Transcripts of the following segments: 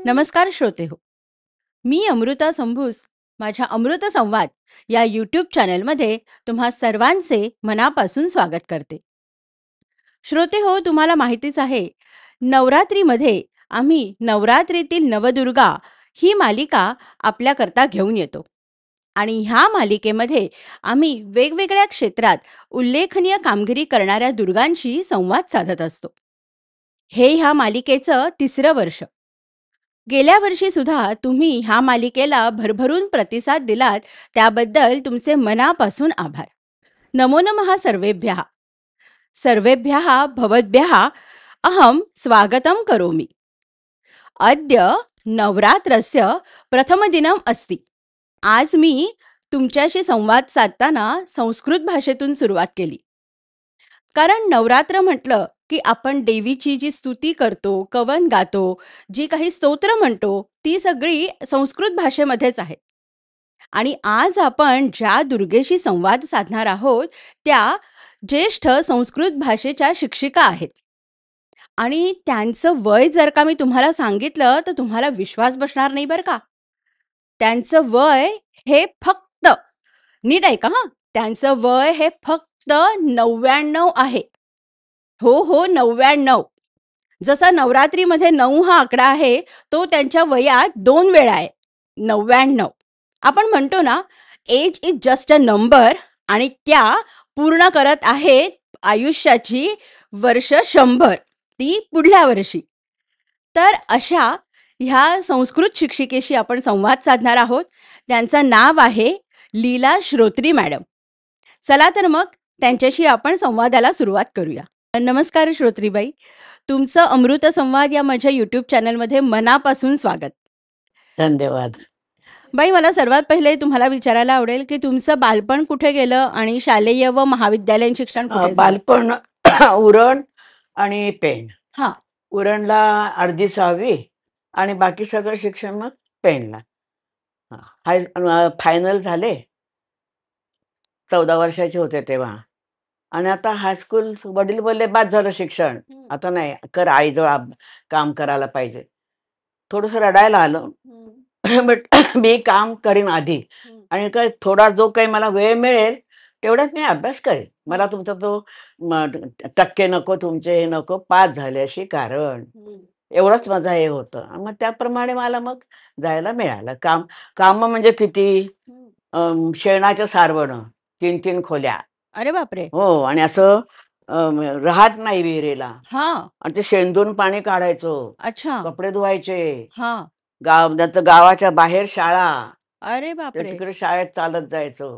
नमस्कार श्रोते हो. मी अमृता संभूस माझ्या अमृत संवाद या यूट्यूब चॅनलमध्ये तुम्हा सर्वांचे मनापासून स्वागत करते. श्रोते हो, तुम्हाला माहितीच आहे, नवरात्रीमध्ये आम्ही नवरात्रीतील नवदुर्गा ही मालिका आपल्याकरता घेऊन येतो. आणि ह्या मालिकेमध्ये आम्ही वेगवेगळ्या क्षेत्रात उल्लेखनीय कामगिरी करणाऱ्या दुर्गांशी संवाद साधत असतो. हे ह्या मालिकेचं तिसरं वर्ष. गेल्या वर्षी सुद्धा तुम्ही ह्या मालिकेला भरभरून प्रतिसाद दिलात, त्याबद्दल तुमचे मनापासून आभार. नमो नमः सर्वेभ्यः. सर्वेभ्यः भवद्भ्यः अहं स्वागतं करोमि. अद्य नवरात्रस्य प्रथमदिनम् अस्ति. आज मी तुमच्याशी संवाद साधताना संस्कृत भाषेतून सुरुवात केली. कारण नवरात्र म्हटलं की आपण देवीची जी स्तुती करतो, कवन गातो, जी काही स्तोत्र म्हणतो, ती सगळी संस्कृत भाषेमध्येच आहेत. आणि आज आपण ज्या दुर्गेशी संवाद साधणार आहोत, त्या ज्येष्ठ संस्कृत भाषेच्या शिक्षिका आहेत. आणि त्यांचं वय जर का मी तुम्हाला सांगितलं, तर तुम्हाला विश्वास बसणार नाही बरं का. त्यांचं वय हे फक्त, नीट ऐका हां, त्यांचं वय हे फक्त 99 आहे. हो, 99. जसा नवरात्रीमध्ये 9 हा आकडा आहे, तो त्यांच्या वयात 2 वेळा आहे. 99. आपण म्हणतो ना, age is just a number, आणि त्या पूर्ण करत आहेत आयुष्याची वर्ष 100, ती पुढल्या वर्षी. तर अशा ह्या संस्कृत शिक्षिकेशी आपण संवाद साधणार आहोत. त्यांचं नाव आहे लीला श्रोत्री मॅडम. चला तर मग त्यांच्याशी आपण संवादाला सुरुवात करूया. नमस्कार श्रोत्रीबाई. तुमचं अमृत संवाद या माझ्या यूट्यूब चॅनलमध्ये मनापासून स्वागत. धन्यवाद. बाई, मला सर्वात पहिले तुम्हाला विचारायला आवडेल की तुमचं बालपण कुठे गेलं आणि शालेय व महाविद्यालयीन शिक्षण कुठे झालं? बालपण उरण आणि पेण. हां. उरणला अर्धी 6वी आणि बाकी सगळं शिक्षण मग पेणला. फायनल झाले. 14 वर्षाचे होते तेव्हा. आणि आता हायस्कूल वडील बोलले बाद झालं शिक्षण, आता नाही कर, आईजवळ काम करायला पाहिजे. थोडंसं रडायला आलं. बट मी काम करीन आधी, आणि काय थोडा जो काही मला वेळ मिळेल तेवढ्यात मी अभ्यास करेन. मला तुमचा तो टक्के नको, तुमचे हे नको, पास झाल्याशी कारण, एवढंच माझं हे होतं. मग त्याप्रमाणे मला मग जायला मिळालं. काम म्हणजे किती, शेणाचं सारवणं, 3-3 खोल्या. अरे बापरे. हो, आणि असं राहत नाही विहिरीला, हां. आणि ते शेंदून पाणी काढायचो, अच्छा. कपडे धुवायचे. हां. गावाच्या बाहेर शाळा, अरे तर बापरे. तिकडे शाळेत चालत जायचो.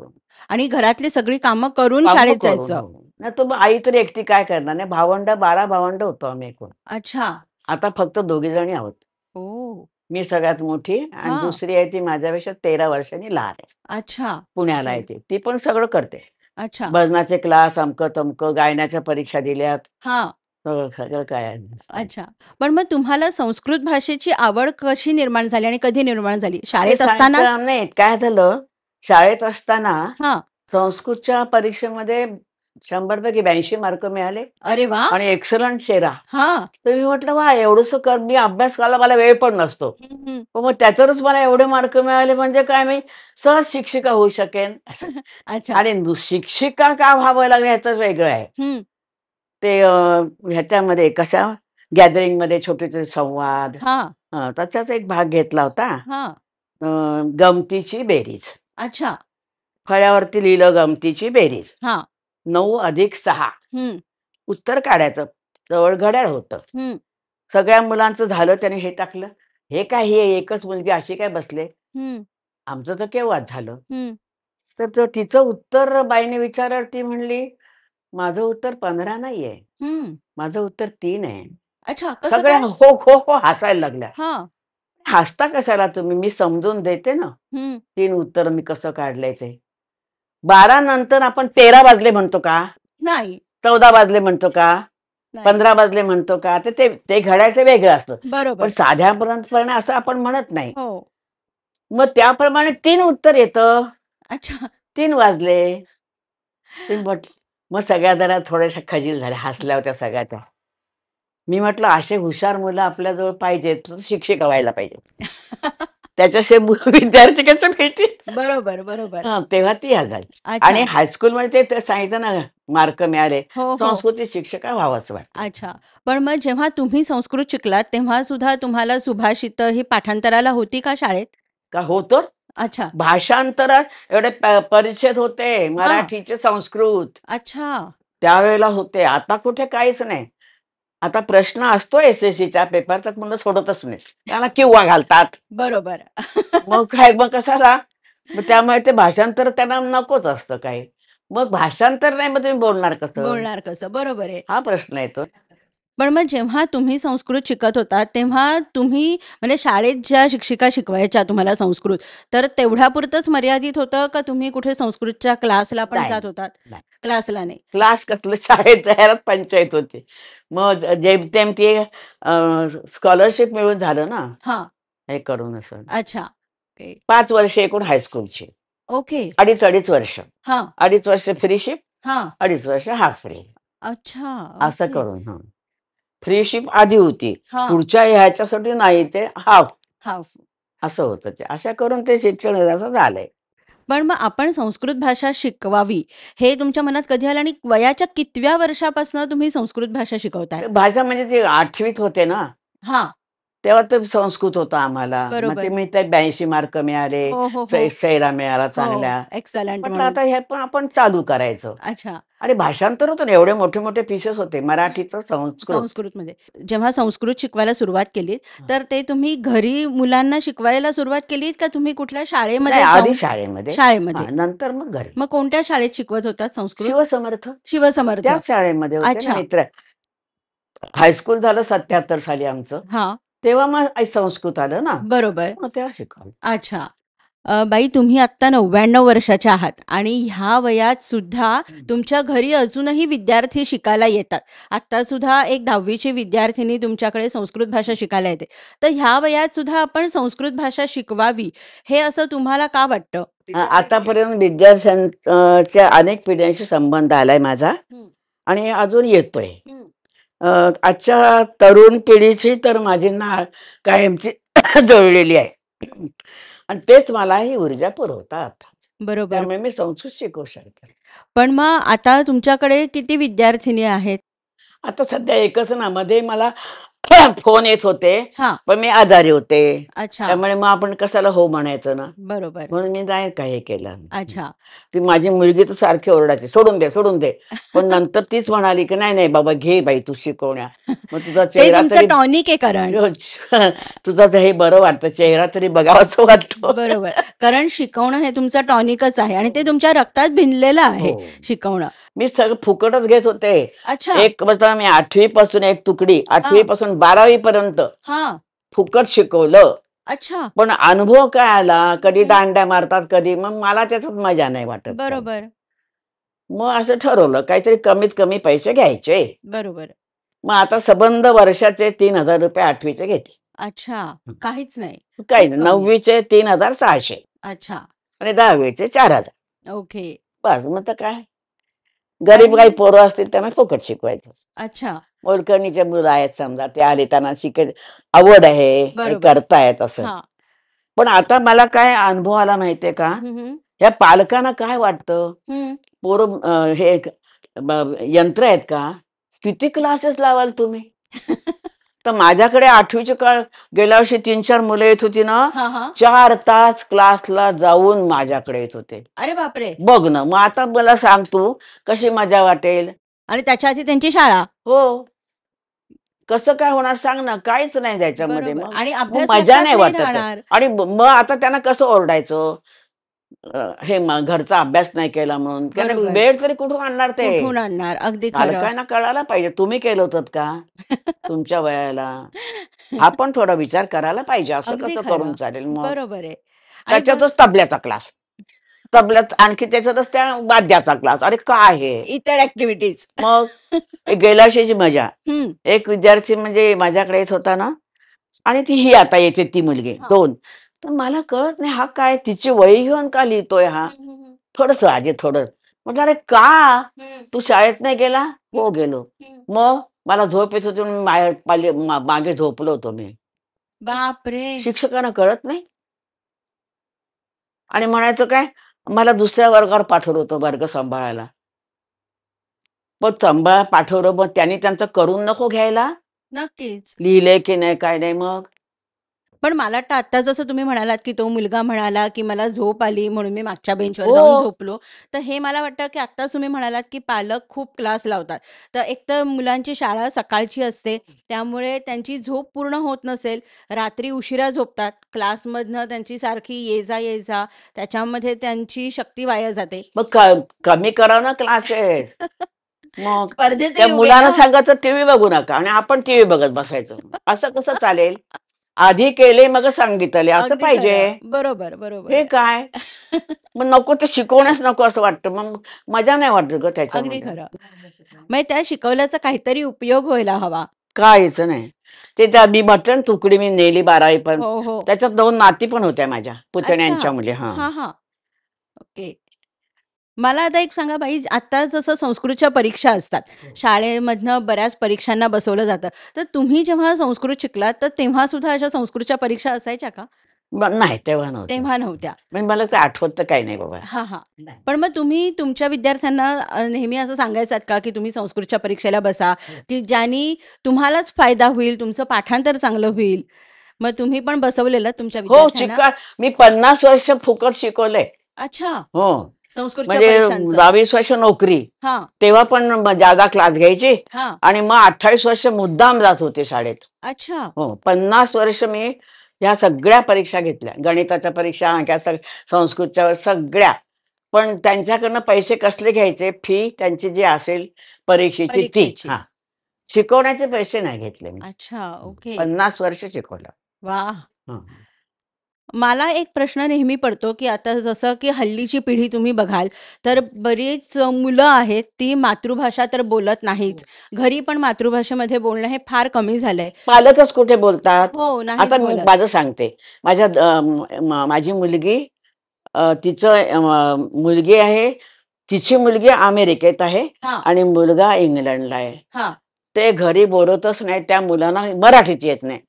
आणि घरातली सगळी कामं करून कामं शाळेत करून, जायचं. हो. नाही तर मग आई तरी एकटी काय करणार, नाही 12 भावंड होतो आम्ही एकूण. अच्छा. आता फक्त 2 जणी आहोत. ओ. मी सगळ्यात मोठी, आणि हां. दुसरी आहे ती माझ्यापेक्षा 13 वर्षांनी लहान आहे. अच्छा. पुण्याला आहे ती पण सगळं करते. अच्छा. भजनाचे क्लास, अमकं तमकं, गायनाच्या परीक्षा दिल्यात, हां. सगळं काय आहे. अच्छा. पण मग तुम्हाला संस्कृत भाषेची आवड कशी निर्माण झाली आणि कधी निर्माण झाली? ते शाळेत सांगता असतानाच? नाही, काय झालं, शाळेत असताना हां. संस्कृतच्या परीक्षेमध्ये 100 पैकी 82 मार्क मिळाले, अरे वाह! आणि एक्सलंट शेरा. हां. तर मी म्हटलं वा, एवढंसं कर, मी अभ्यास करायला मला वेळ पण नसतो. हं. पण मग त्याच्यातच मला एवढे मार्क मिळाले म्हणजे काय, मी सहज शिक्षिका होऊ शकेन असं. अच्छा. आणि शिक्षिका का व्हावं लागलं ह्याचं वेगळं आहे. हं. ते ह्याच्यामध्ये कशा गॅदरिंगमध्ये छोटे छोटे संवाद, हां. त्याचाच एक भाग घेतला होता. हां. गमतीची बेरीज. अच्छा. फळ्यावरती लिहिलं गमतीची बेरीज. हां. 9 अधिक 6 हं. उत्तर काढायचं. जवळ घड्याळ होतं. हं. सगळ्या मुलांचं झालं, त्याने हे टाकलं. हे काय, ही एकच मुलगी अशी काय बसले? हं. आमचं तर केव्हाच झालं. हं. तर तिचं उत्तर बाईने विचारल्यावर ती म्हणली, माझं उत्तर 15 नाहीये, हं. माझं उत्तर 3 आहे. अच्छा. कसं सगळ्या काय? हो हो हो हसायला लागल्या. हां. हसता कशाला तुम्ही, मी समजून देते ना. हं. 3 उत्तर मी कसं काढलंय ते. 12 नंतर आपण 13 वाजले म्हणतो का? नाही. 14 वाजले म्हणतो का? नाही. 15 वाजले म्हणतो का? ते घड्याळचं वेगळं असतं. पण बरोबर. साध्यापणे असं आपण म्हणत नाही. हो. मग त्याप्रमाणे 3 उत्तर येतं. अच्छा. 3 वाजले. मग सगळ्या जरा थोड्याशा खजील झाल्या, हसल्या होत्या सगळ्या त्या. मी म्हटलं असे हुशार मुलं आपल्याजवळ पाहिजेत तर शिक्षिका व्हायला पाहिजे. त्याच्याशिवाय विद्यार्थी कसे भेटतील? बरोबर, बरोबर. तेव्हा ती झाली. आणि अच्छा. हायस्कूलमध्ये ते सांगितलं ना, मार्क मिळाले, हो, हो. संस्कृती शिक्षिका व्हावंच वाटलं. अच्छा. पण मग जेव्हा तुम्ही संस्कृत शिकलात, तेव्हा सुद्धा तुम्हाला सुभाषितं ही पाठांतराला होती का शाळेत? का होतं? अच्छा. भाषांतर एवढे परिच्छेद होते, हां. मराठीचे संस्कृत. अच्छा. त्यावेळेला होते. आता कुठे काहीच नाही. आता प्रश्न असतो एस-एस-सीच्या पेपरचा, मुलं सोडतच नाही. त्याला किंवा घालतात. बरोबर. मग काय, मग कशाला? मग त्यामुळे ते भाषांतर त्यांना नकोच असतं काही. मग भाषांतर नाही, मग तुम्ही बोलणार कसं? बोलणार कसं? बरोबर आहे. हा प्रश्न येतो. पण मग जेव्हा तुम्ही संस्कृत शिकत होता, तेव्हा तुम्ही म्हणजे शाळेत ज्या शिक्षिका शिकवायच्या तुम्हाला संस्कृत, तर तेवढ्यापुरतंच मर्यादित होतं का तुम्ही कुठे संस्कृतच्या क्लासला पण नाही, जात होतात? नाही. क्लासला नाही. क्लास कसलं, शाळेत जायला पंचायत होती. मग जेमतेम ते स्कॉलरशिप मिळून झालं ना, हां. हे करून असं. अच्छा. ओके. 5 वर्ष एकूण हायस्कूलची. ओके. 2.5 वर्ष. हां, 2.5 वर्ष फ्रीशिप, हां. 2.5 वर्ष हाफ फ्री. अच्छा. असं ओके. करून. फ्रीशिप आधी होती. हां. पुढच्या ह्याच्यासाठी नाही, ते हाफ हाफ. असं होतं ते. अशा करून ते शिक्षण असं झालंय. पण मग आपण संस्कृत भाषा शिकवावी, हे तुमच्या मनात कधी आलं आणि वयाच्या कितव्या वर्षापासून तुम्ही संस्कृत भाषा शिकवताय? ते भाषा म्हणजे ते 8वीत होते ना, हां. तेव्हा तर संस्कृत होतं आम्हाला. मग ते बरोबर. मी ते 82 मार्क मिळाले, हो, हो, हो. सैरा मिळाला हो. चांगल्या. एक्सलंट म्हटलं म्हणून. आता हे पण आपण चालू करायचं. अच्छा. आणि भाषांतर होतं ना, एवढे मोठे-मोठे पीसेस होते. मराठीचं संस्कृत. संस्कृतमध्ये. जेव्हा संस्कृत शिकवायला सुरुवात केलीत, हां. तर ते तुम्ही घरी मुलांना शिकवायला सुरुवात केलीत का तुम्ही कुठल्या नाही, शाळेमध्ये आधी जाऊन? शाळेमध्ये. शाळेमध्ये. नंतर मग घरी. मग कोणत्या शाळेत शिकवत होतात संस्कृत? शिवसमर्थ शिवसमर्थ. त्याच शाळेमध्ये होते ना अच्छा. मित्र. हायस्कूल झालं 77 साली आमचं. हां. तेव्हा मग संस्कृत आलं ना, बरोबर. मग तेव्हा शिकवलं. अच्छा. बाई तुम्ही आत्ता 99 वर्षाच्या आहात आणि ह्या वयात सुद्धा तुमच्या घरी अजूनही विद्यार्थी शिकायला येतात. आत्ता सुद्धा एक 10वीची विद्यार्थिनी तुमच्याकडे संस्कृत भाषा शिकायला येते. तर ह्या वयात सुद्धा आपण संस्कृत भाषा शिकवावी, हे असं तुम्हाला का वाटतं? आतापर्यंत विद्यार्थ्यांच्या अनेक पिढ्यांशी संबंध आलाय माझा हं, आणि अजून येतोय. हं. आजच्या तरुण पिढीची तर माझी नाळ कायमची जुळलेली आहे. आणि तेच मला ही ऊर्जा पुरवतात. बरोबर. त्यामुळे मी संस्कृत शिकवू शकते. पण मग आता तुमच्याकडे किती विद्यार्थिनी आहेत? आता सध्या एकच ना, मध्ये मला फोन येत होते, हां. पण मी आजारी होते. अच्छा. त्यामुळे मग आपण कशाला हो म्हणायचं ना, बरोबर. म्हणून मी नाही काही हे केलं. अच्छा. ती माझी मुलगी तर सारखी ओरडायची, "सोडून दे, सोडून दे." पण नंतर तीच म्हणाली, की "नाही, नाही बाबा, घे बाई तू शिकवण्या. मग तुझा ते चेहरा तुमचं तरी टॉनिक आहे कारण. तुझा तर हे बरं वाटतं, चेहरा तरी बघावासा वाटतो." बरोबर. कारण शिकवणं हे तुमचं टॉनिकच आहे आणि ते तुमच्या रक्तात भिनलेलं आहे हो. शिकवणं. मी सगळं फुकटच घेत होते. अच्छा. एक म्हणजे मी 8वी पासून एक तुकडी, 8वी हां. पासून 12वी पर्यंत हां. फुकट शिकवलं. अच्छा. पण अनुभव काय आला, कधी हं. दांड्या मारतात, कधी मग मला त्याच्यात मजा नाही वाटत काही. बरोबर, मग असं ठरवलं काहीतरी कमीत कमी पैसे घ्यायचे. बरोबर. मग आता सबंध वर्षाचे ₹3000 8वीचे घेते. अच्छा. काहीच नाही. काही खूप नाही, कमी आहे. 9वीचे 3600 अच्छा. आणि 10वीचे 4000. ओके. बस, मग तर काय, गरीब आणि काही पोरं असतील त्यांना फुकट शिकवायचं. अच्छा. मोलकरणीचे मुलं आहेत समजा, ते आले त्यांना आवड आहे, हे बरोबर. करतायत असं. हां. पण आता मला काय अनुभव आला माहितीये का? हं, हं. या पालकांना काय वाटतं, हं. पोरं यंत्र आहेत का? किती क्लासेस लावाल तुम्ही? तर माझ्याकडे 8वीचे काळ गेल्या वर्षी 3-4 मुलं येत होती ना, हां, हां. 4 तास क्लासला जाऊन माझ्याकडे येत होते. अरे बापरे! बघ ना, मग आता मला सांग तू कशी मजा वाटेल? आणि त्याच्या आधी त्यांची शाळा. हो. कसं काय होणार सांग ना? काहीच नाही त्याच्यामध्ये. बरोबर मग आणि मग अभ्यास मजा लक्षात नाही नाही वाटत आहे. राहणार. आणि मग आता त्यांना कसं ओरडायचं? हे घरचा अभ्यास नाही केला म्हणून. त्याने बरोबर. वेळ तरी कुठून आणणार ते? कुठून आणणार? अगदी खरं. पालकांना कळायला पाहिजे. तुम्ही केलं होतं का तुमच्या वयाला? हा पण थोडा विचार करायला पाहिजे. असं अगदी कसं करून खरं. चालेल मग? बरोबर आहे. आणि त्याच्यातच तबल्याचा क्लास. तबल्यात आणखी त्याच्यातच त्या वाद्याचा क्लास. अरे काय हे? इतर ॲक्टिव्हिटीज. मग गेल्या वर्षीची मजा. हं. एक विद्यार्थी म्हणजे माझ्याकडे येत होता ना, आणि ही आता येते ती मुलगी हां. 2. तर मला कळत नाही हा काय तिची वही घेऊन का लिहितोय हा? हं, हं, हं. थोडंसं थोडं. म्हटलं, "अरे का? हं, तू शाळेत नाही गेला?" "हो हं, गेलो." हं. "मग?" मला झोप येत होती म्हणून मागे झोपलो होतो मी. बापरे! शिक्षकांना कळत नाही आणि म्हणायचं काय, मला दुसऱ्या वर्गावर पाठवलं होतं वर्ग सांभाळायला. पण पाठवलं, मग त्यांनी त्यांचं करून नको घ्यायला? नक्कीच. लिहिलंय की नाही, काय नाही मग? पण मला वाटतं आत्ता जसं तुम्ही म्हणालात, की तो मुलगा म्हणाला, की मला झोप आली म्हणून मी मागच्या बेंचवर जाऊन हो. झोपलो. तर हे मला वाटतं, की आत्ताच तुम्ही म्हणालात, की पालक खूप क्लास लावतात. तर एकतर मुलांची शाळा सकाळची असते, त्यामुळे त्यांची झोप पूर्ण होत नसेल, रात्री उशिरा झोपतात, क्लासमधनं त्यांची सारखी ये-जा, त्याच्यामध्ये त्यांची शक्ती वाया जाते. मग कमी करा ना क्लासेस. मग स्पर्धेचे त्या युग आहे मुलांना ना. सांगायचं टीव्ही बघू नका आणि आपण टीव्ही बघत बसायचं. असं कसं चालेल? आधी केले मग सांगितले असं अगदी पाहिजे. खरं. बरोबर, हे बरोबर. काय? मग नको ते शिकवणच नको असं वाटतं. मग मजा नाही वाटत ग अगदी त्याच्यामध्ये. खरं. मग त्या शिकवल्याचा काहीतरी उपयोग व्हायला हवा. काहीच नाही. ते त्या मी म्हटलं ना तुकडी मी नेली 12वी पर्यंत. हो, हो. त्याच्यात 2 नाती पण होत्या माझ्या अच्छा. पुतण्यांच्या मुली. हां. हां, हां. ओके. मला आता एक सांगा बाई, आता जसं संस्कृतच्या परीक्षा असतात, शाळेमधनं बऱ्याच परीक्षांना बसवलं जातं. तर तुम्ही जेव्हा संस्कृत शिकलात, तर तेव्हा सुद्धा अशा संस्कृतच्या परीक्षा असायच्या का? नाही तेव्हा नव्हत्या. तेव्हा नव्हत्या. म्हणजे मला ते आठवत तर काही नाही बाबा. हां, हां. पण मग तुम्ही तुमच्या विद्यार्थ्यांना नेहमी असं सांगायचात का, की तुम्ही संस्कृतच्या परीक्षेला बसा, की ज्यानी तुम्हालाच फायदा होईल, तुमचं पाठांतर चांगलं होईल. मग तुम्ही पण बसवलेलं तुमच्या हो, विद्यार्थ्यांना? मी 50 वर्ष फुकट शिकवलंय. अच्छा. हो. संस्कृतच्या म्हणजे परीक्षांचं. 22 वर्ष नोकरी. हां, तेव्हा पण जादा क्लास घ्यायची हां. आणि मग 28 वर्ष मुद्दाम जात होते शाळेत. अच्छा. हो, 50 वर्ष मी ह्या सगळ्या परीक्षा घेतल्या. गणिताच्या परीक्षा, संस्कृतच्या सगळ्या. पण त्यांच्याकडनं पैसे कसले घ्यायचे? फी त्यांची जी असेल परीक्षेची ती. परीक्षेची. हां. शिकवण्याचे पैसे नाही घेतले मी. अच्छा, ओके. 50 वर्ष शिकवलं. वाह! हं. मला एक प्रश्न नेहमी पडतो, की आता जसं की हल्लीची पिढी तुम्ही बघाल, तर बरीच मुलं आहेत, ती मातृभाषा तर बोलत नाहीच. घरी पण मातृभाषेमध्ये बोलणं हे फार कमी झालंय. पालकच कुठे बोलतात? हो, नाहीच आता मी बोलत. माझं सांगते. माझी मुलगी तिचं मुलगी आहे, तिची मुलगी अमेरिकेत आहे हां, आणि मुलगा इंग्लंडला आहे. हां. ते घरी बोलतच नाही. त्या मुलांना मराठीच येत नाही.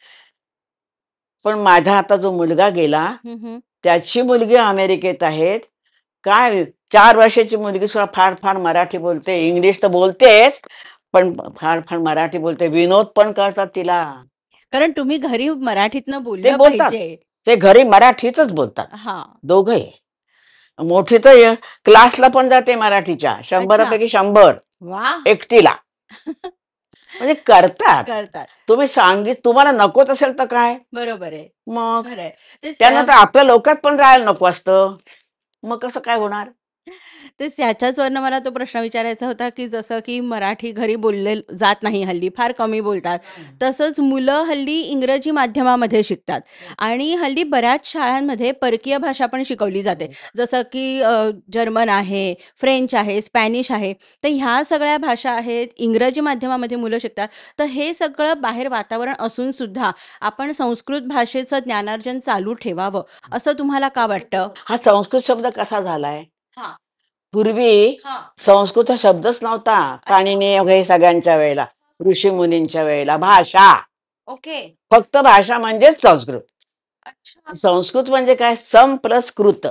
पण माझा आता जो मुलगा गेला, हं, हं. त्याची मुलगी अमेरिकेत आहे. काय 4 वर्षाची मुलगी सुद्धा फार-फार मराठी बोलते. इंग्लिश तर बोलतेच, पण फार-फार मराठी बोलते. विनोद पण कळतात तिला. कारण तुम्ही घरी मराठीतनं ते बोललं बोलतात. पाहिजे. ते घरी मराठीतच बोलतात. हां. दोघंही. मोठी तर क्लासला पण जाते मराठीच्या. अच्छा. 100 पैकी 100 वाह! एकटीला. म्हणजे करतात. करतात. तुम्हाला नकोच असेल तर काय? बरोबर आहे. मग खरं आहे. तेच त्यांना तर आपल्या लोकात पण राहायला नको असतं. मग कसं काय होणार? तेच त्याच्याचवरनं मला तो प्रश्न विचारायचा होता, की जसं की मराठी घरी बोलले जात नाही हल्ली, फार कमी बोलतात. तसंच मुलं हल्ली इंग्रजी माध्यमामध्ये शिकतात आणि हल्ली बऱ्याच शाळांमध्ये परकीय भाषा पण शिकवली जाते. जसं की जर्मन आहे, फ्रेंच आहे, स्पॅनिश आहे. तर ह्या सगळ्या भाषा आहेत, इंग्रजी माध्यमामध्ये मुलं शिकतात. तर हे सगळं बाहेर वातावरण असून सुद्धा आपण संस्कृत भाषेचं ज्ञानार्जन चालू ठेवावं, असं तुम्हाला का वाटतं? हा संस्कृत शब्द कसा झालाय? हां, पूर्वी हां. संस्कृत हा शब्दच नव्हता. पाणिनी वगैरे सगळ्यांच्या वेळेला, ऋषीमुनींच्या वेळेला. भाषा, ओके. फक्त भाषा म्हणजेच संस्कृत. अच्छा. संस्कृत म्हणजे काय? सम प्लस कृत.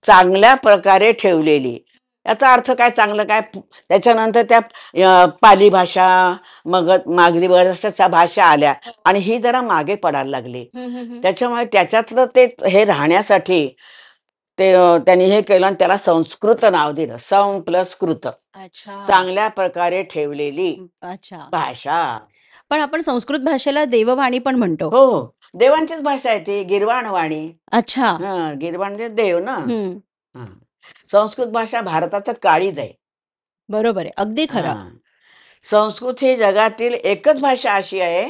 चांगल्या प्रकारे ठेवलेली. याचा अर्थ काय चांगलं काय? त्याच्यानंतर त्या पाली भाषा, मग मागधी बऱ्याचशा भाषा आल्या आणि ही जरा मागे पडायला लागली. हं, हं, हं. त्याच्यामुळे त्याच्यातलं ते हे राहण्यासाठी ते त्यांनी हे केलं आणि त्याला संस्कृत नाव दिलं. सम प्लस कृत. अच्छा. चांगल्या प्रकारे ठेवलेली अच्छा. भाषा. पण आपण संस्कृत भाषेला देववाणी पण म्हणतो. हो, हो. देवांचीच भाषा आहे ती. गीर्वाण वाणी. अच्छा. हं, गीर्वाण म्हणजे देव ना. हं. हं. संस्कृत भाषा भारताचं काळीज आहे. बरोबर आहे. अगदी खरं. हां. संस्कृत ही जगातील एकच भाषा अशी आहे,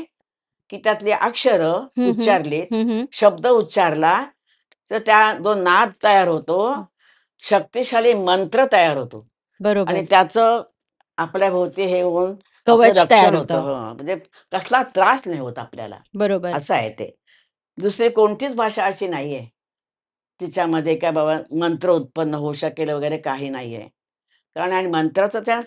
की त्यातली अक्षरं हं, हं. उच्चारलीत, हं, हं. शब्द उच्चारला, तर त्या जो नाद तयार होतो, हं. शक्तिशाली मंत्र तयार होतो आणि बरोबर. त्याचं आपल्या भोवती हे होऊन आपलं कवच रक्षण तयार होतं. होतं. हं, म्हणजे कसला त्रास नाही होत आपल्याला. बरोबर. असं आहे ते. दुसरी कोणतीच भाषा अशी नाहीये. तिच्यामध्ये काय बाबा मंत्र उत्पन्न होऊ शकेल वगैरे काही नाहीये. कारण आणि मंत्राचं त्या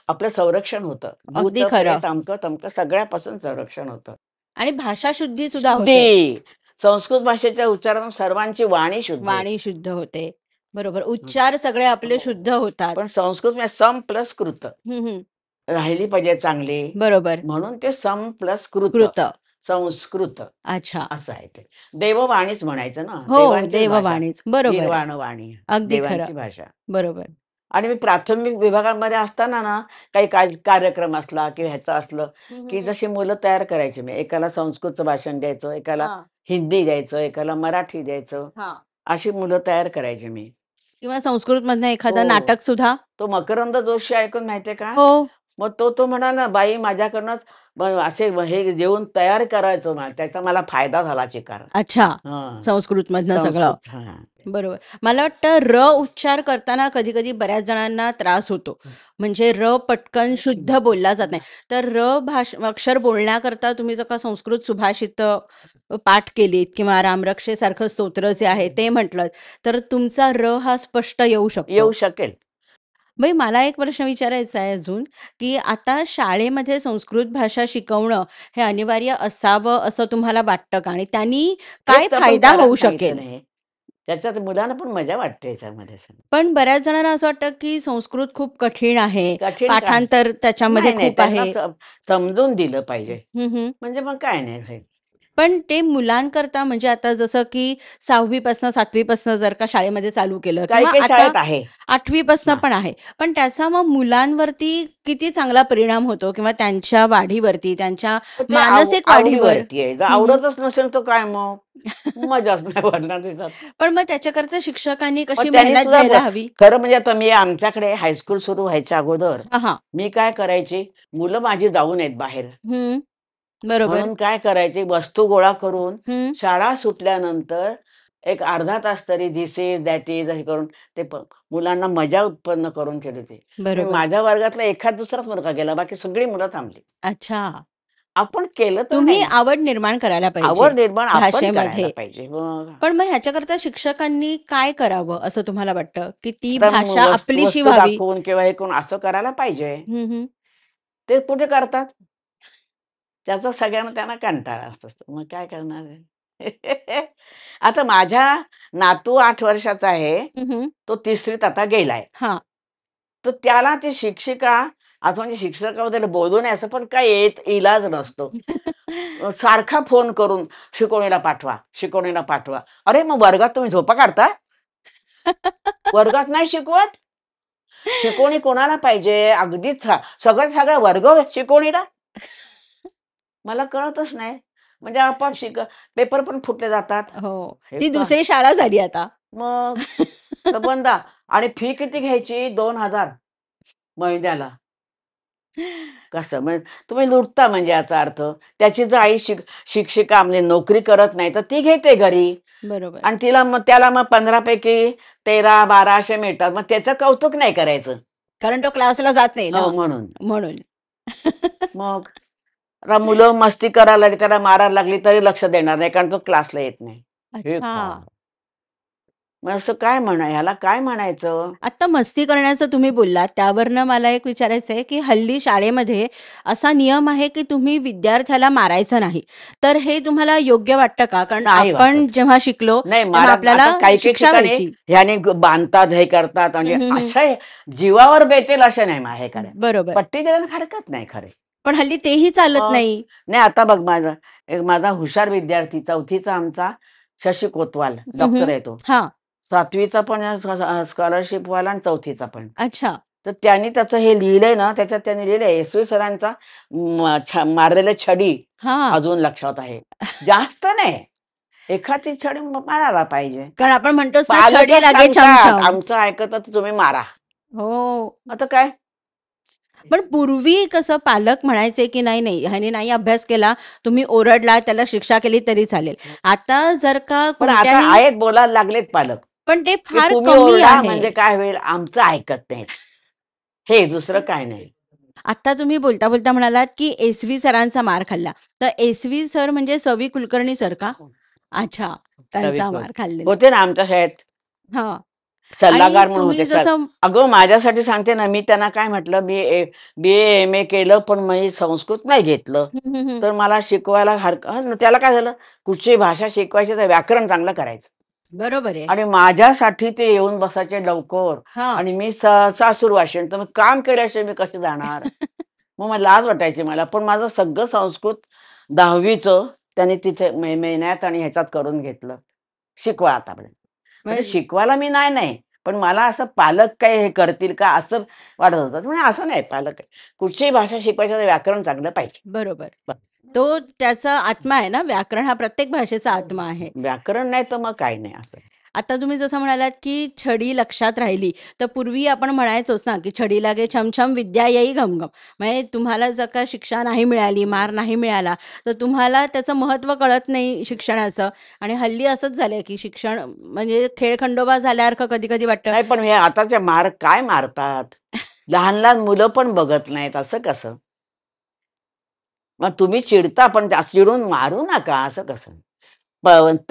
आपलं संरक्षण होतं. भूत अगदी खरं. प्रेत अमकं तमकं सगळ्यापासून संरक्षण होतं. आणि भाषा शुद्धी सुद्धा होते. शुद्धी. संस्कृत भाषेच्या उच्चारातून सर्वांची वाणी शुद्ध होते. वाणी शुद्ध होते. बरोबर. उच्चार सगळे आपले शुद्ध होतात. पण संस्कृत म्हणजे सम प्लस कृत हं, हं. राहिली पाहिजे चांगली, बरोबर. म्हणून ते सम प्लस कृत कृत. संस्कृत अच्छा. असं आहे ते. देववाणीच म्हणायचं ना, हो, देवांचीच भाषा. देववाणीच. बरोबर. गीर्वाण वाणी, अगदी खरं. देवांची भाषा. बरोबर. आणि मी प्राथमिक विभागामध्ये असताना ना, काही कार्यक्रम असला किंवा ह्याचं असलं, की जशी मुलं तयार करायची मी. एकाला संस्कृतचं भाषण द्यायचं, एकाला हां, हिंदी द्यायचं, एकाला मराठी द्यायचं. हां. अशी मुलं तयार करायची मी. किंवा संस्कृतमधनं एखादं हो. नाटक सुद्धा? तो मकरंद जोशी ऐकून माहितीये का? हो. मग तो म्हणाला, "बाई माझ्याकडनंच असे हे देऊन तयार करायचो ना, त्याचा मला फायदा झाला चिकार." अच्छा. हां. संस्कृतमधनं सगळं. संस्कृत. हां. बरोबर. मला वाटतं र उच्चार करताना कधी-कधी बऱ्याच जणांना त्रास होतो. म्हणजे र पटकन शुद्ध बोलला जात नाही. तर अक्षर बोलण्याकरता तुम्ही जर का संस्कृत सुभाषित पाठ केलीत किंवा रामरक्षेसारखं स्तोत्र जे आहे ते म्हटलंत, तर तुमचा र हा स्पष्ट येऊ शकतो. येऊ शकेल. बाई मला एक प्रश्न विचारायचा आहे अजून, की आता शाळेमध्ये संस्कृत भाषा शिकवणं हे अनिवार्य असावं असं तुम्हाला वाटतं का? आणि त्यांनी काय हेच आपण फायदा करायला होऊ सांगितलं शकेल? नाही. त्याच्यात मुलांना पण मजा वाटते याच्यामध्ये. पण बऱ्याच जणांना असं वाटतं, की संस्कृत खूप कठीण आहे. कठीण काय? पाठांतर त्याच्यामध्ये नाही, खूप त्यांना आहे. समजून दिलं पाहिजे. हं, हं. म्हणजे मग काय नाही होईल. पण ते मुलांकरता म्हणजे आता जसं की 6वी पासनं 7वी पासनं जर का शाळेमध्ये चालू केलं किंवा काही-काही आता शाळेत आहे. 8वी पासनं हां. पण आहे. पण त्याचा मग मुलांवरती किती चांगला परिणाम होतो किंवा त्यांच्या वाढीवरती, त्यांच्या तर ते मानसिक वाढीवर? आवडीवरती आहे. जर हं, हं. आवडतच नसेल तर काय मग? मजाच नाही वाटणार त्याच्यात. पण मग त्याच्याकरता शिक्षकांनी मग कशी त्यांनी मेहनत सुद्धा घ्यायला हवी? खरं म्हणजे आता मी आमच्याकडे हायस्कूल सुरू व्हायच्या अगोदर हां, हां. मी काय करायची, मुलं माझी जाऊ नयेत बाहेर. हं. बरोबर. म्हणून काय करायचे, वस्तू गोळा करून हं. शाळा सुटल्यानंतर एक अर्धा तास तरी धिस इज, दॅट इज हे करून ते मुलांना मजा उत्पन्न करून केली ते. आणि बरोबर. माझ्या वर्गातला एखाद दुसराच मुलगा गेला, बाकी सगळी मुलं थांबली. अच्छा. आपण केलं तर तुम्ही नाही. आवड निर्माण करायला पाहिजे आवड निर्माण आपण करायला भाषेमध्ये. पाहिजे. मग पण मग ह्याच्याकरता शिक्षकांनी काय करावं असं तुम्हाला वाटतं, की ती आता भाषा आपलीशी वस्तू व्हावी? दाखवून किंवा हे करून असं करायला पाहिजे. हं, हं. ते कुठे करतात? त्याचा सगळ्यांना त्यांना कंटाळा असतो. मग काय करणार आहे? आता माझा नातू 8 वर्षाचा आहे. हं, हं. तो 3रीत आता गेलाय. हां. तर त्याला ती शिक्षिका आता म्हणजे शिक्षकाबद्दल बोलू नये असं पण काही इलाज नसतो. सारखा फोन करून शिकवणीला पाठवा, शिकवणीला पाठवा. अरे मग वर्गात तुम्ही झोपा काढता? वर्गात नाही शिकवत? शिकवणी कोणाला पाहिजे? अगदीच सगळं वर्ग शिकवणीला? मला कळतच नाही. म्हणजे आपोआप पेपर पण फुटले जातात. हो. हे ती का? दुसरी शाळा झाली आता. मग सबंध आणि फी किती घ्यायची? 2,000 महिन्याला. कसं म्हणजे तुम्ही लुटता म्हणजे याचा अर्थ. त्याची जर आई शिक्षिका म्हणजे नोकरी करत नाही, तर ती घेते घरी बरोबर. आणि त्याला मग 15 पैकी 13-12 असे मिळतात. मग त्याचं कौतुक नाही करायचं. कारण तो क्लासला जात नाही ना, हो, म्हणून. म्हणून. मग मुलं मस्ती करायला लागली, त्याला मारायला लागली तरी लक्ष देणार नाही, कारण तो क्लासला येत नाही. हे अच्छा. काय? मग असं ह्याला काय म्हणायचं? आता मस्ती करण्याचं तुम्ही बोललात, त्यावरनं मला एक विचारायचं आहे, की हल्ली शाळेमध्ये असा नियम आहे, की तुम्ही विद्यार्थ्याला मारायचं नाही. तर हे तुम्हाला योग्य वाटतं का? कारण नाही आपण वाटत. जेव्हा शिकलो, नाही तेव्हा आता आपल्याला काही-काही शिक्षा ठिकाणी व्हायची. ह्याने बांधतात, हे करतात म्हणजे हं, हं, हं. अशा जीवावर बेतेल अशा नाही हे करायला. बरोबर. पट्टी द्यायला हरकत नाही खरे. पण हल्ली तेही चालत मग नाही. नाही आता बघ माझा हुशार विद्यार्थी 4थीचा आमचा शशी कोतवाल हं, डॉक्टर हं. आहे तो. हां. 7वीचा पण स्कॉलरशिप वाला आणि 4थीचा पण. अच्छा. तर त्यांनी त्याचं हे लिहिलंय ना, त्याच्यात त्यांनी लिहिलंय एस.व्ही. सरांचा मारलेली छडी हां. अजून लक्षात आहे. जास्त नाही. एखादी छडी मारायला पाहिजे. कारण आपण म्हणतोच ना, छडी पालकच लागे सांगतात, छमछम. आमचं ऐकत तर तुम्ही मारा. हो. आता काय? पण पूर्वी कसं पालक म्हणायचे, की नाही, नाही, ह्याने नाही अभ्यास केला, तुम्ही ओरडला, त्याला शिक्षा केली तरी चालेल. आता जर का पण आता कोणत्याही आहेत बोलायला लागलेत पालक, पण ते की फार तुम्ही कमी ओरडा आहे. म्हणजे काय होईल, आमचं ऐकत नाहीत. हे दुसरं काय नाही. आता तुम्ही बोलता-बोलता म्हणालात, की एस.व्ही. सरांचा मार खाल्ला. तर एस.व्ही. सर म्हणजे सवी कुलकर्णी सर का? अच्छा, त्यांचा सविकल मार खाल्लेला. होते ना आमच्या शाळेत. हां. सल्लागार म्हणून तुम्ही होते सर. जसं अगं माझ्यासाठी सांगते ना, मी त्यांना काय म्हटलं, BA MA केलं पण मी संस्कृत नाही घेतलं. हं, हं, हं. तर मला शिकवायला त्याला काय झालं, कुठची भाषा शिकवायची तर व्याकरण चांगलं करायचं. बरोबर आहे. आणि माझ्यासाठी ते येऊन बसायचे लवकर. हां. आणि मी सासूरवाशीण, तर मग काम केल्याशिवाय मी कशी जाणार? मग मला लाज वाटायची मला. पण माझं सगळं संस्कृत 10वीचं त्यांनी तिथे महिन्यात आणि ह्याच्यात करून घेतलं. शिकवा आतापर्यंत. म्हणजे म्हणजे शिकवायला मी नाही. पण मला असं पालक काय हे करतील का असं वाटत होतं. म्हणजे असं नाही पालक कुठचीही भाषा शिकवायचं तर व्याकरण चांगलं पाहिजे. बरोबर. बस. तो त्याचा आत्मा आहे ना, व्याकरण हा प्रत्येक भाषेचा आत्मा आहे. व्याकरण नाही तर मग काही नाही असं. आता तुम्ही जसं म्हणालात, की छडी लक्षात राहिली, तर पूर्वी आपण म्हणायचोच ना, की "छडी लागे छमछम विद्या येई घमघम." म्हणजे तुम्हाला जर का शिक्षा नाही मिळाली, मार नाही मिळाला, तर तुम्हाला त्याचं महत्त्व कळत नाही शिक्षणाचं. आणि हल्ली असंच झालंय, की शिक्षण म्हणजे खेळखंडोबा झाल्यासारखं कधी-कधी वाटतं. नाही पण हे आताचे काय मारतात? लहान मुलं पण बघत नाहीत, असं कसं? मग तुम्ही चिडता पण चिडून मारू नका, असं कसं?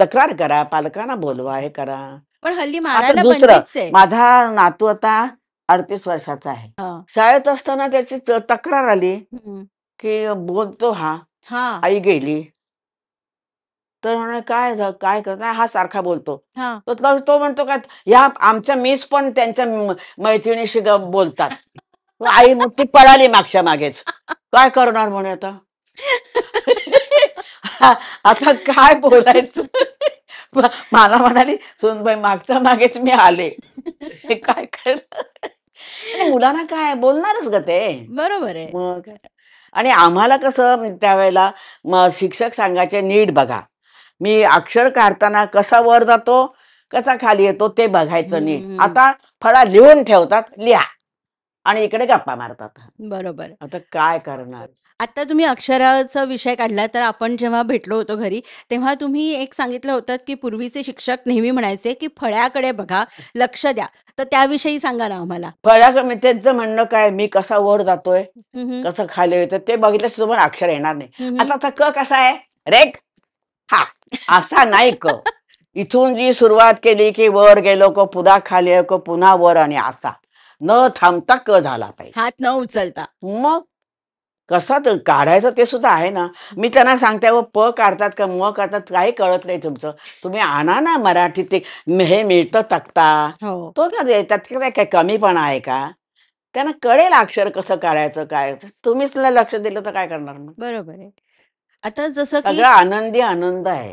तक्रार करा, पालकांना बोलवा, हे करा. पण हल्ली आता मारायला दुसरं, बंदीच आहे. माझा नातू आता 38 वर्षाचा आहे. हां. शाळेत असताना त्याची तक्रार आली, हं. की बोलतो हा, हां, आई गेली. तर म्हणे काय काय करत हा सारखा बोलतो. हां. तो म्हणतो का या आमच्या मिस पण त्यांच्या मैत्रिणीशी बोलतात. आई मग ती पळाली मागच्या मागेच. काय करणार म्हणे आता? आता काय बोलायचं? मला म्हणाली सुनबाई मागच्या मागेच मी आले. हे काय करणार? आणि मुलांना काय बोलणारच ग ते. बरोबर आहे. मग काय. आणि आम्हाला कसं त्यावेळेला मग शिक्षक सांगायचे नीट बघा. मी अक्षर काढताना कसा वर जातो, कसा खाली येतो ते बघायचं नीट. हं, आता फळा लिहून ठेवतात, लिहा आणि इकडे गप्पा मारतात. बरोबर. आता काय करणार? आता तुम्ही अक्षराचा विषय काढला, तर आपण जेव्हा भेटलो होतो घरी, तेव्हा तुम्ही एक सांगितलं होतं, की पूर्वीचे शिक्षक नेहमी म्हणायचे, की "फळ्याकडे बघा, लक्ष द्या." तर त्याविषयी सांगा ना आम्हाला? मी त्यांचं म्हणणं काय, मी कसा वर जातोय, हं, हं. कसं खाली येतं ते बघितल्याशिवाय तुम्हाला अक्षर येणार नाही. हं, हं. आता क कसा आहे? रेग हा असा नाही क. इथून जी सुरुवात केली की वर गेलो को पुन्हा खाली आलो को पुन्हा वर आणि असा न थांबता क झाला पाहिजे. हात न उचलता. मग कसा तर काढायचं ते सुद्धा आहे ना. मी त्यांना सांगते व प काढतात का म काढतात काही कळत नाही तुमचं. तुम्ही आणा ना मराठी ते हे मिळतं तक्ता. हो, तो का त्यात काय कमीपणा आहे का? त्यांना कळेल अक्षर कसं काढायचं काय. तुम्हीच त्याला लक्ष दिलं तर काय करणार मग? बरोबर आहे. आता जसं की सगळा आनंदी आनंद आहे.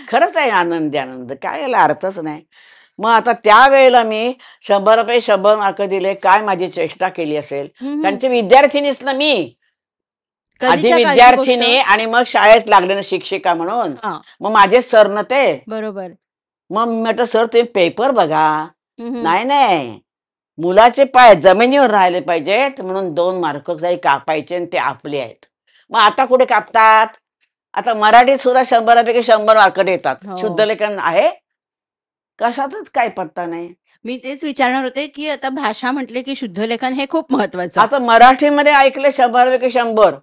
खरंच आहे आनंदी आनंद. काय याला अर्थच नाही. मग आता त्यावेळेला मी 100 रुपये 100 मार्क दिले. काय माझी चेष्टा केली असेल. हं, हं. त्यांची विद्यार्थिनीच ना मी. आधी कधीच्या काळची गोष्ट? विद्यार्थिनी आणि मग शाळेत लागले ना शिक्षिका म्हणून. हां, मग माझेच सर ना ते. बरोबर. मग मी म्हटलं, "सर तुम्ही पेपर बघा." हं, हं. "नाही. मुलाचे पाय जमिनीवर राहिले पाहिजेत म्हणून 2 मार्क काही कापायचे आणि ते आपले आहेत." मग आता कुठे कापतात? आता मराठीत सुद्धा 100 पैकी 100 मार्क देतात. शुद्ध हो. लेखन आहे? कशातच काही पत्ता नाही. मी तेच विचारणार होते, की आता भाषा म्हटले, की शुद्धलेखन हे खूप महत्वाचं. आता मराठीमध्ये ऐकले 100 पैकी 100.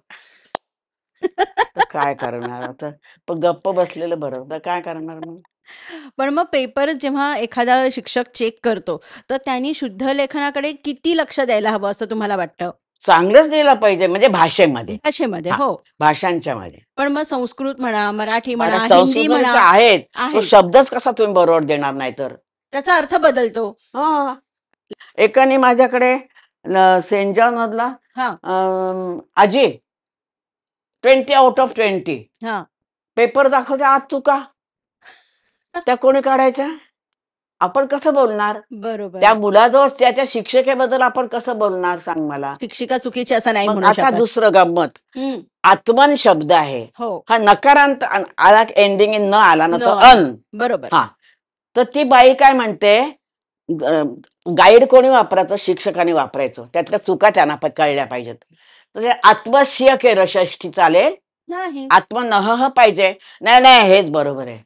तर काय करणार आता? पण गप्प बसलेलं बरं. तर काय करणार मग? पण मग पेपर जेव्हा एखादा शिक्षक चेक करतो, तर त्यांनी शुद्ध लेखनाकडे किती लक्ष द्यायला हवं असं तुम्हाला वाटतं? चांगलंच लिहिलं पाहिजे म्हणजे भाषेमध्ये. भाषेमध्ये हां, हो. भाषांच्या मध्ये. पण मग संस्कृत म्हणा, मराठी आता म्हणा, हिंदी संस्कृतमध्ये तर म्हणा आहेत. तो आहेच. शब्दच कसा तुम्ही बरोबर देणार नाही तर? त्याचा अर्थ बदलतो. हां. एकाने माझ्याकडे सेंट जॉन मधला हां, आजी 20 आउट ऑफ 20 हां. पेपर दाखवते आत चुका. त्या कोणी काढायच्या? आपण कसं बोलणार? बरोबर. त्या मुलाजवळ त्याच्या शिक्षिकेबद्दल आपण कसं बोलणार सांग मला? शिक्षिका चुकीची असं नाही मग म्हणू आता शकत. दुसरं गंमत. हं. आत्मन शब्द आहे. हो. हा नकारांत आला एंडिंग इन न आला ना न तर आला. अन. बरोबर. हां. तर ती बाई काय म्हणते गाईड कोणी वापरायचं? शिक्षकाने वापरायचं. त्यातल्या चुका त्यांना कळल्या पाहिजेत. तर ते आत्मस्य केलं षष्ठी चालेल? नाही. आत्मनः पाहिजे. नाही, नाही हेच बरोबर आहे.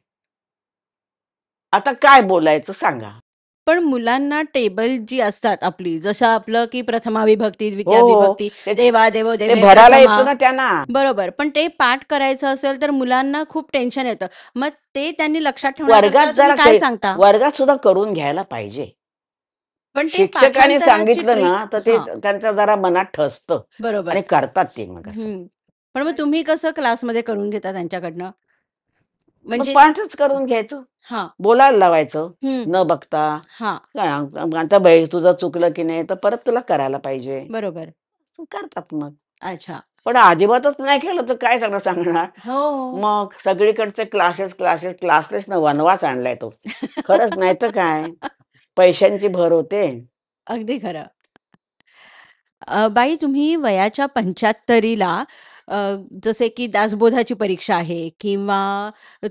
आता काय बोलायचं सांगा? पण मुलांना टेबल जी असतात आपली, जसं आपलं की प्रथमा विभक्ती, हो द्वितीया हो विभक्ती, ते देवा देवो ते देवे भरायला प्रथमा, येतो ना त्यांना. बरोबर. पण ते पाठ करायचं असेल तर मुलांना खूप टेन्शन येतं. मग ते त्यांनी लक्षात वर्गात ठेवण्याकरता तुम्ही जरा काय सांगता? वर्गात सुद्धा करून घ्यायला पाहिजे. पण ते शिक्षकाने पाठांतराची सांगितलं ना ट्रिक, तर ते हां, त्यांच्या जरा मनात ठसतं बरोबर. आणि करतात ते मग असं. हं. पण मग तुम्ही कसं क्लासमध्ये करून घेता त्यांच्याकडनं? मग म्हणजे पाठच करून घ्यायचं. हां. बोलायला लावायचं हं. न बघता. हां. काय आता बाई तुझं चुकलं की नाही तर परत तुला करायला पाहिजे. बरोबर. करतात मग. अच्छा. पण अजिबातच नाही केलं तर काय सगळं सांगणार? हो, हो. मग सगळीकडचे क्लासेसने वनवास आणलाय तो. खरंच नाही तर काय? पैशांची भर होते. अगदी खरं. बाई तुम्ही वयाच्या 75ला अ, जसे की दासबोधाची परीक्षा आहे किंवा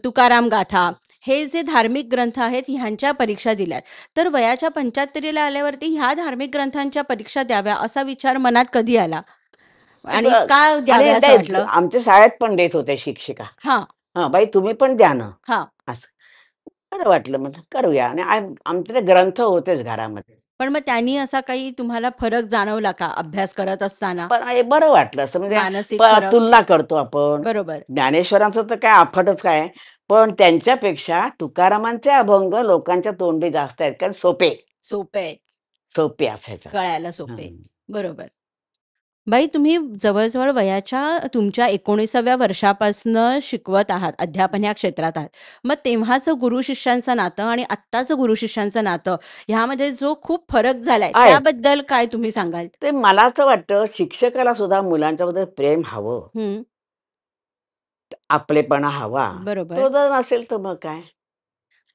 तुकाराम गाथा, हे जे धार्मिक ग्रंथ आहेत ह्यांच्या परीक्षा दिल्यात. तर वयाच्या 75ला आल्यावरती ह्या धार्मिक ग्रंथांच्या परीक्षा द्याव्या असा विचार मनात कधी आला? आणि ब का आणि द्याव्या असं नाही वाटलं? आमच्या शाळेत पण देत होत्या शिक्षिका. हां, हां, "बाई तुम्ही पण द्या ना." हां. असं. बरं वाटलं म्हटलं करूया आणि आमचे ग्रंथ होतेच घरामध्ये. पण मग त्यांनी असा काही तुम्हाला फरक जाणवला का अभ्यास करत असताना? पण हे बरं वाटलं असं म्हणजे मानसिक फरक? तुलना करतो आपण. बरोबर. ज्ञानेश्वरांचं तर काय अफाटच काय, पण त्यांच्यापेक्षा तुकारामांचे अभंग लोकांच्या तोंडी जास्त आहेत कारण सोपे, सोपे आहेत, सोपे असायचं. कळायला हं. सोपे. बरोबर. बाई तुम्ही जवळ-जवळ वयाच्या तुमच्या 19व्या वर्षापासनं शिकवत आहात, अध्यापन या क्षेत्रात आहात. मग तेव्हाचं गुरु-शिष्यांचं नातं आणि आत्ताचं गुरु-शिष्यांचं नातं ह्यामध्ये जो खूप फरक झालाय, आहे. त्याबद्दल काय तुम्ही सांगाल? ते मला असं वाटतं शिक्षकाला सुद्धा मुलांच्याबद्दल प्रेम हवं, हं, आपलेपणा हवा. बरोबर. तो जर नसेल तर मग काय?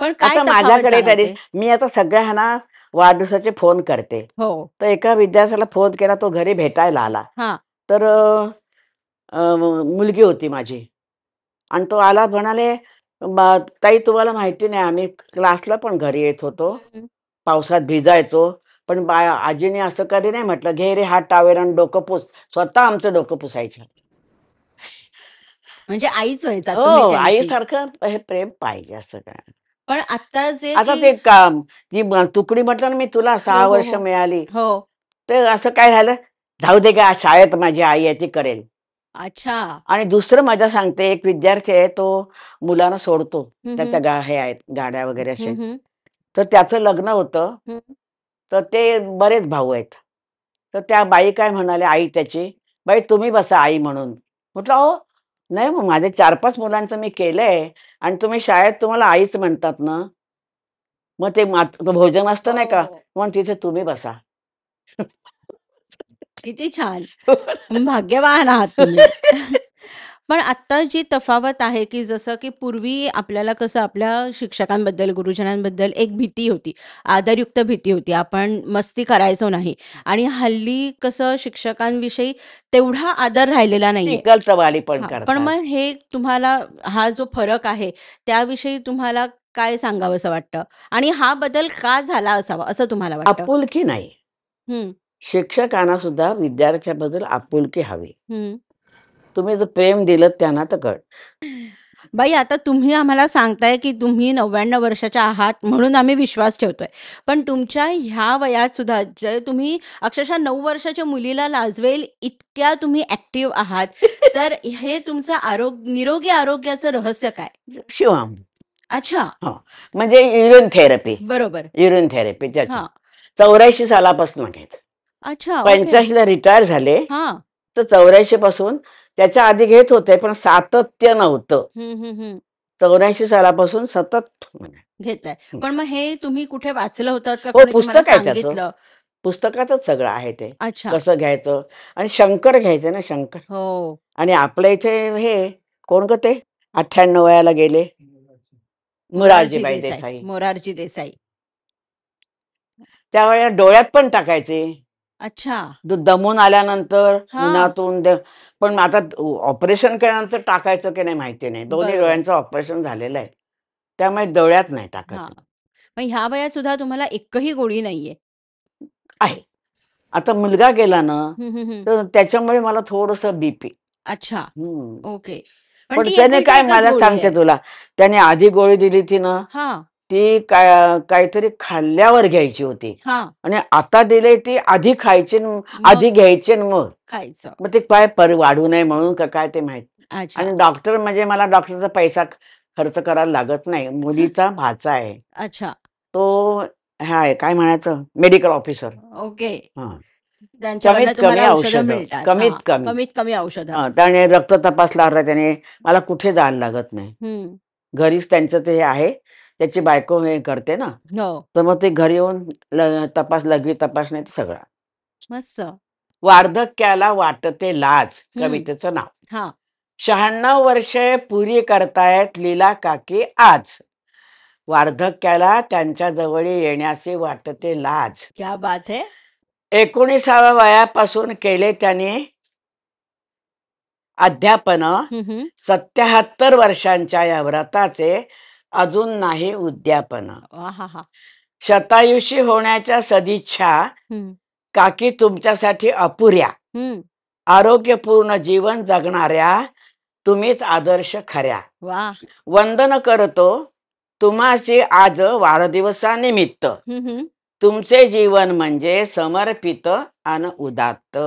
पण काय आता तफावत माझ्याकडे तरी जाणवते? मी आता सगळ्यांना वाढदिवसाचे फोन करते. हो. तर एका विद्यार्थ्याला फोन केला, तो घरी भेटायला आला. हां. तर मुलगी होती माझी आणि तो आला म्हणाले, ताई तुम्हाला माहिती नाही आम्ही क्लासला पण घरी येत होतो. हं. पावसात भिजायचो. पण आजीने असं कधी नाही म्हटलं, "घे रे हात टावेल आणि डोकं पुस." स्वतः आमचं डोकं पुसायच्या. म्हणजे आईच व्हायचात तुम्ही हो, त्यांची. आईसारखं हे प्रेम पाहिजे असं काय. पण आत्ता जे आता की ते ती तुकडी म्हटलं ना मी तुला हो, 6 हो, वर्ष हो. मिळाली. हो. तर असं काय झालं, जाऊ दे गं शाळेत माझी आई आहे ती करेल. अच्छा. आणि दुसरं मजा सांगते, एक विद्यार्थी आहे तो मुलांना सोडतो. हं, त्याच्या हं. हे आहेत गाड्या वगैरे हं, असे. हं. तर त्याचं लग्न होतं. हं. तर ते बरेच भाऊ आहेत. तर त्या बाई काय म्हणाल्या आई त्याची, "बाई तुम्ही बसा आई म्हणून." म्हटलं, "अहो, नाही मग माझे 4-5 मुलांचं मी केलंय आणि तुम्ही शाळेत तुम्हाला आईच म्हणतात ना." मग ते भोजन असतं हो, नाही का, हो. मग तिथे तुम्ही बसा. किती छान. भाग्यवान आहात तुम्ही. पण आत्ता जी तफावत आहे, की जसं की पूर्वी आपल्याला कसं आपल्या शिक्षकांबद्दल, गुरुजनांबद्दल एक भीती होती, आदरयुक्त भीती होती. आपण मस्ती करायचो नाही आणि हल्ली कसं शिक्षकांविषयी तेवढा आदर राहिलेला ती नाहीये. गलतवाली पण पण करतात. मग हे तुम्हाला हा जो फरक आहे, त्याविषयी तुम्हाला काय सांगावसं वाटतं? आणि हा बदल का झाला असावा, असं तुम्हाला वाटतं? आपुलकी नाही. हं, शिक्षकांना सुद्धा विद्यार्थ्याबद्दल आपुलकी हवी. हं. तुम्ही जर प्रेम दिलत त्यांना तर कळ. बाई आता तुम्ही आम्हाला सांगताय, की तुम्ही 99 वर्षाच्या आहात म्हणून आम्ही विश्वास ठेवतोय. पण तुमच्या ह्या वयात सुद्धा जे तुम्ही अक्षरशः 9 वर्षाच्या मुलीला लाजवेल इतक्या तुम्ही ॲक्टिव्ह आहात. तर हे तुमचं निरोगी आरोग्याचं रहस्य काय? शिवम. अच्छा. हो. म्हणजे युरिन थेरपी. बरोबर. युरिन थेरपी त्याचं. हां. 84 सालापासून घेत. अच्छा. ओके. 85 ला रिटायर झाले. हां. तर 84 पासून त्याच्या आधी घेत होते, पण सातत्य नव्हतं. हं, हं, हं. 84 सालापासून सतत म्हणजे. घेताय. हं. पण मग हे तुम्ही कुठे वाचलं होतात का हो, कोणी तुम्हाला पुस्तक आहे त्याचं. सांगितलं? पुस्तकातच सगळं आहे ते. अच्छा. कसं घ्यायचं आणि शंकर घ्यायचे ना शंकर. हो. आणि आपल्या इथे हे कोण गं ते 98 वयाला गेले? मोरारजी मोरारजीभाई देसाई. देसाई. मोरारजी देसाई. त्यावेळेला डोळ्यात पण टाकायचे. अच्छा. दमून आल्यानंतर हां. उन्हातून पण आता ऑपरेशन केल्यानंतर टाकायचं की नाही माहिती नाही. दोन्ही बरोबर. डोळ्यांचं ऑपरेशन झालेलं आहे. त्यामुळे डोळ्यात नाही हां. टाकत. मग ह्या वयात सुद्धा तुम्हाला एकही गोळी नाहीये. आहे. आता मुलगा गेला ना, हं, हं, हं. तर त्याच्यामुळे मला थोडंसं बीपी. अच्छा. हं. ओके. पण पण ती त्याने एकुलती काय एकच मला गोळी सांगते आहे. तुला, त्याने आधी गोळी दिली ती ना, हां. ती काहीतरी खाल्ल्यावर घ्यायची होती हां. आणि आता दिले ती आधी खायची आधी घ्यायची आणि मग खायचं. मग ते काय वाढू नये म्हणून का काय ते माहित. अच्छा. आणि डॉक्टर म्हणजे मला डॉक्टरचा पैसा खर्च करायला लागत नाही. मुलीचा भाचा आहे. अच्छा. तो आहे काय म्हणायचं मेडिकल ऑफिसर. ओके. हां. त्यांच्याकडनं कमीत कमी तुम्हाला औषधं औषधं, मिळतात. कमीत हां. कमी. कमीत कमी औषधं. त्याने रक्त तपास लावला त्याने. मला कुठे जायला लागत नाही. हं. घरीच त्यांचं ते आहे. त्याची बायको हे करते ना. हो. तर मग ते घरी येऊन लघवी तपासणी ते सगळं. मस्त. वार्धक्याला वाटते लाज कवितेचं नाव. हां. 96 वर्षे पुरी करतायत लीला काकी आज. वार्धक्याला त्यांच्या जवळ येण्याची वाटते लाज. क्या बात है! 19व्या वयापासून केले त्याने अध्यापन. हं, हं. 77 वर्षांच्या या व्रताचे अजून नाही उद्यापन. आहाहा! शतायुषी होण्याच्या सदिच्छा हं. काकी तुमच्यासाठी अपुऱ्या. हं. आरोग्यपूर्ण जीवन जगणाऱ्या तुम्हीच आदर्श खऱ्या. वाह! वंदन करतो तुम्हाशी आज वाढदिवसानिमित्त. हं, हं. तुमचे जीवन म्हणजे समर्पित आणि उदात्त.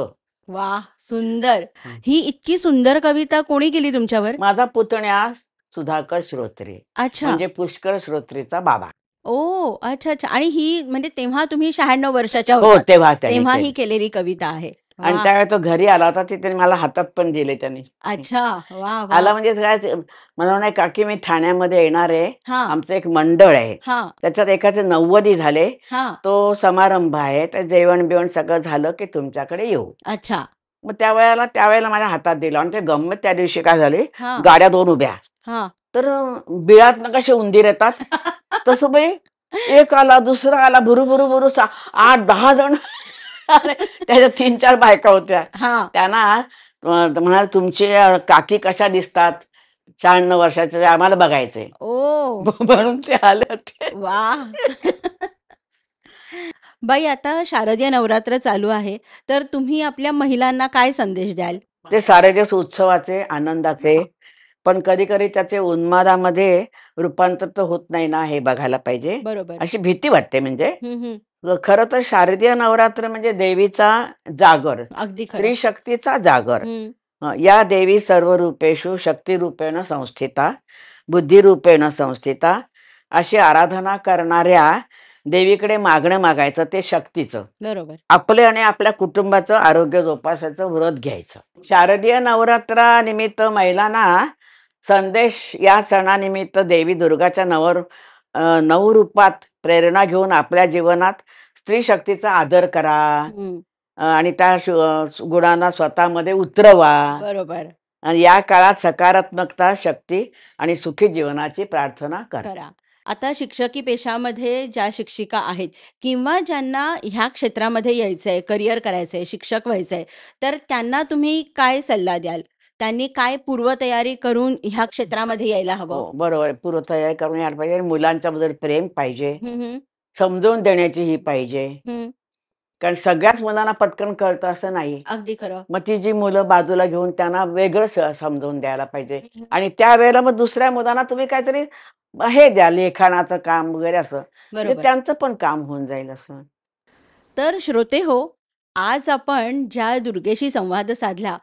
वाह! सुंदर. ही इतकी सुंदर कविता कोणी केली तुमच्यावर? माझा पुतण्या सुधाकर श्रोत्रे अच्छा. म्हणजे पुष्कर श्रोत्रेचा बाबा. ओह! अच्छा, अच्छा. आणि ही म्हणजे तेव्हा तुम्ही 96 वर्षाच्या हो होतात. तेव्हा त्यांनी तेव्हा ही केली. केलेली कविता आहे. आणि वाह! त्यावेळी तो घरी आला होता, ते त्याने मला हातात पण दिले त्यांनी. अच्छा. वाह! आला वाह! म्हणजे काय म्हणून नाही काकी मी ठाण्यामध्ये येणार आहे. हां. आमचं एक मंडळ आहे. हां. त्याच्यात एकाचे 90 झाले. हां. तो समारंभ आहे. तर जेवण-बिवण सगळं झालं की तुमच्याकडे येऊ. अच्छा. मग त्यावेळेला माझ्या हातात दिलं आणि ते गंमत त्या दिवशी काय झाली, हां. गाड्या 2 उभ्या. हां. तर बिळातनं कसे उंदीर येतात, तसं बाई एक आला, दुसरा आला, भुरू 8-10 जण आले. त्याच्यात 3-4 बायका होत्या. हां. त्यांना म्हणाले, "तुमचे काकी कशा दिसतात? 96 वर्षाचे आम्हाला बघायचंय." ओह! म्हणून ते आले होते. वाह! बाई आता शारदीय नवरात्र चालू आहे, तर तुम्ही आपल्या महिलांना काय संदेश द्याल? ते सारे दिवस उत्सवाचे, आनंदाचे, पण कधी-कधी त्याचे उन्मादामध्ये रूपांतर तर होत नाही ना, हे बघायला पाहिजे. बरोबर. अशी भीती वाटते म्हणजे. हं, हं. खरं तर शारदीय नवरात्र म्हणजे देवीचा जागर, अगदी खरं. स्त्री शक्तीचा जागर. हं. या देवी सर्व रूपेषु शक्तिरूपेण संस्थिता, बुद्धिरूपेण संस्थिता. अशी आराधना करणाऱ्या देवीकडे मागणं मागायचं ते शक्तीचं. बरोबर. आपले आणि आपल्या कुटुंबाचं आरोग्य जोपासायचं व्रत घ्यायचं. शारदीय नवरात्रानिमित्त महिलांना संदेश या सणानिमित्त देवी दुर्गाच्या नवरूपात प्रेरणा घेऊन आपल्या जीवनात स्त्री शक्तीचा आदर करा. हं. आणि त्या गुणांना स्वतःमध्ये उतरवा. बरोबर. आणि या काळात सकारात्मकता, शक्ती आणि सुखी जीवनाची प्रार्थना करा. करा. आता शिक्षकी पेशामध्ये ज्या शिक्षिका आहेत किंवा ज्यांना ह्या क्षेत्रामध्ये यायचंय, करिअर करायचंय, शिक्षक व्हायचंय, तर त्यांना तुम्ही काय सल्ला द्याल? त्यांनी काय पूर्वतयारी करून ह्या क्षेत्रामध्ये यायला हवं? हो, बरोबर आहे. पूर्वतयारी करून यायला पाहिजे. मुलांच्याबद्दल प्रेम पाहिजे. हं, हं. समजून देण्याची ही पाहिजे. हं. कारण सगळ्याच मुलांना पटकन कळतं असं नाही. अगदी खरं. मग ती जी मुलं बाजूला घेऊन त्यांना वेगळं समजून द्यायला पाहिजे. हं, हं. आणि त्यावेळेला मग दुसऱ्या मुलांना तुम्ही काहीतरी हे द्या, लिखाणाचं काम वगैरे असं. म्हणजे बरोबर. त्यांचं पण काम होऊन जाईल असं. तर श्रोते हो, आज आपण ज्या दुर्गेशी संवाद साधला,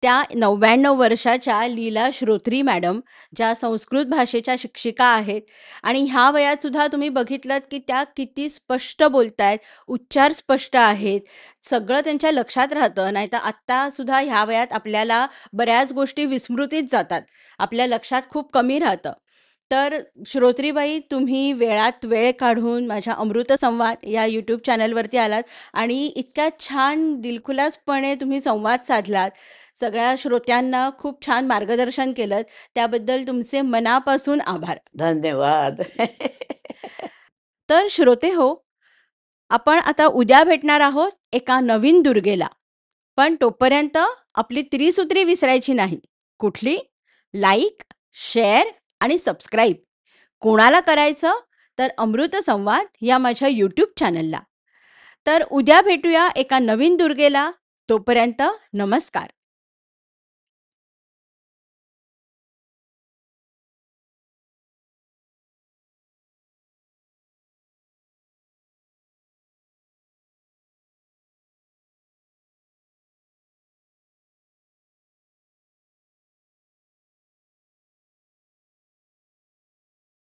त्या 99 वर्षाच्या लीला श्रोत्री मॅडम, ज्या संस्कृत भाषेच्या शिक्षिका आहेत आणि ह्या वयात सुद्धा तुम्ही बघितलंत की त्या किती स्पष्ट बोलतायत, उच्चार स्पष्ट आहेत, सगळं त्यांच्या लक्षात राहतं. नाहीतर आत्तासुद्धा ह्या वयात आपल्याला बऱ्याच गोष्टी विस्मृतीत जातात, आपल्या लक्षात खूप कमी राहतं. तर श्रोत्रीबाई, तुम्ही वेळात वेळ काढून माझ्या अमृतसंवाद या यूट्यूब चॅनलवरती आलात आणि इतक्या छान दिलखुलासपणे तुम्ही संवाद साधलात. सगळ्या श्रोत्यांना खूप छान मार्गदर्शन केलंत. त्याबद्दल तुमचे मनापासून आभार. धन्यवाद. तर श्रोते हो, आपण आता उद्या भेटणार आहोत एका नवीन दुर्गेला. पण तोपर्यंत आपली त्रिसूत्री विसरायची नाही. कुठली? लाईक, शेअर आणि सबस्क्राईब. कोणाला करायचं? तर अमृतसंवाद या माझ्या यूट्यूब चॅनलला. तर उद्या भेटूया एका नवीन दुर्गेला. तोपर्यंत नमस्कार.